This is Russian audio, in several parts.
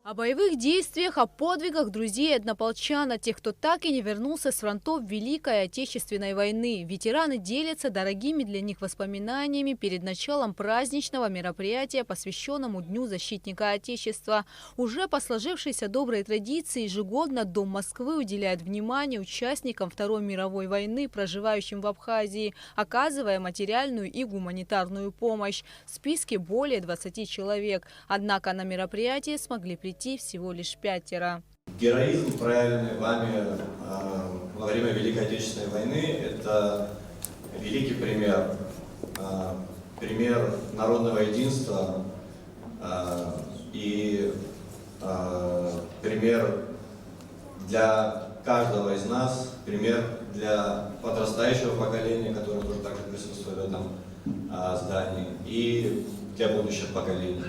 О боевых действиях, о подвигах друзей однополчан, о тех, кто так и не вернулся с фронтов Великой Отечественной войны. Ветераны делятся дорогими для них воспоминаниями перед началом праздничного мероприятия, посвященному Дню защитника Отечества. Уже по сложившейся доброй традиции ежегодно Дом Москвы уделяет внимание участникам Второй мировой войны, проживающим в Абхазии, оказывая материальную и гуманитарную помощь. В списке более 20 человек. Однако на мероприятие смогли прийти всего лишь 5. Героизм, проявленный вами во время Великой Отечественной войны, это великий пример, пример народного единства и пример для каждого из нас, пример для подрастающего поколения, которое тоже также присутствует в этом здании, и для будущих поколений.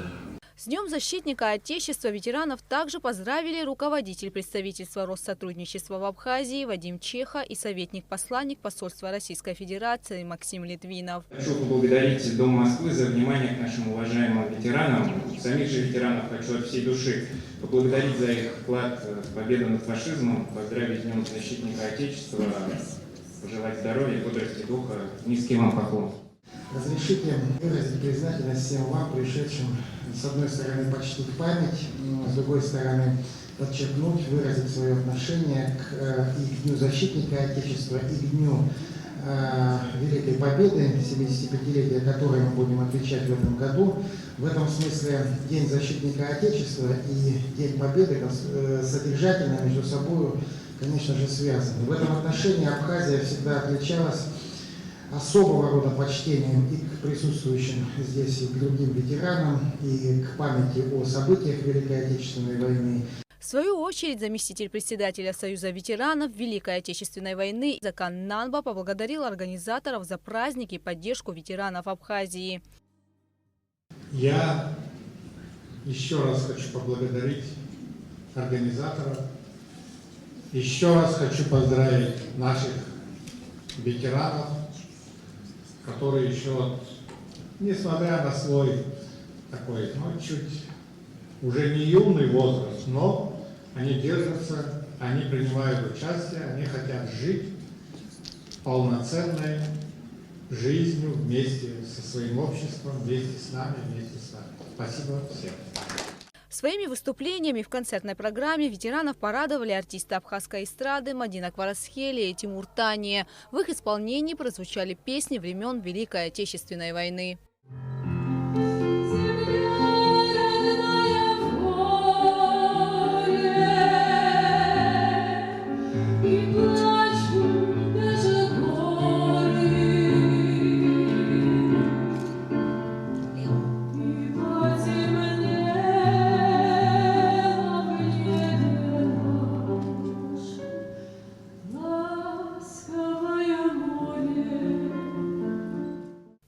С Днем защитника Отечества ветеранов также поздравили руководитель представительства Россотрудничества в Абхазии Вадим Чеха и советник-посланник посольства Российской Федерации Максим Литвинов. Хочу поблагодарить Дом Москвы за внимание к нашим уважаемым ветеранам. Самих же ветеранов хочу от всей души поблагодарить за их вклад в победу над фашизмом, поздравить с Днем защитника Отечества, пожелать здоровья, бодрости духа. Низкий вам поклон. Разрешите выразить признательность всем вам, пришедшим, с одной стороны, почтить память, с другой стороны, подчеркнуть, выразить свое отношение и к Дню защитника Отечества, и к Дню Великой Победы, 75-летия которой мы будем отвечать в этом году. В этом смысле День защитника Отечества и День Победы содержательно между собой, конечно же, связаны. В этом отношении Абхазия всегда отличалась особого рода почтением и к присутствующим здесь, и к другим ветеранам, и к памяти о событиях Великой Отечественной войны. В свою очередь, заместитель председателя Союза ветеранов Великой Отечественной войны Закан Нанба поблагодарил организаторов за праздник и поддержку ветеранов Абхазии. Я еще раз хочу поблагодарить организаторов, еще раз хочу поздравить наших ветеранов, которые еще, несмотря на свой такой, чуть уже не юный возраст, но они держатся, они принимают участие, они хотят жить полноценной жизнью вместе со своим обществом, вместе с нами, вместе с вами. Спасибо всем. Своими выступлениями в концертной программе ветеранов порадовали артисты абхазской эстрады Мадина Кварасхели и Тимур Тания. В их исполнении прозвучали песни времен Великой Отечественной войны.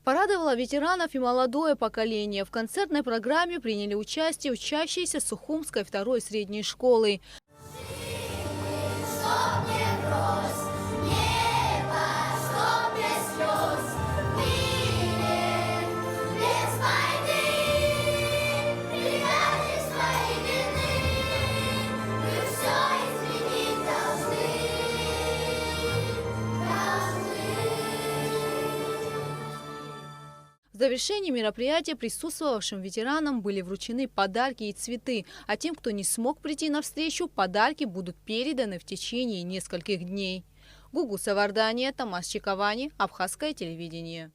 Порадовало ветеранов и молодое поколение. В концертной программе приняли участие учащиеся Сухумской второй средней школы. В завершении мероприятия присутствовавшим ветеранам были вручены подарки и цветы, а тем, кто не смог прийти на встречу, подарки будут переданы в течение нескольких дней. Гугу Савардания, Томас Чиковани, Абхазское телевидение.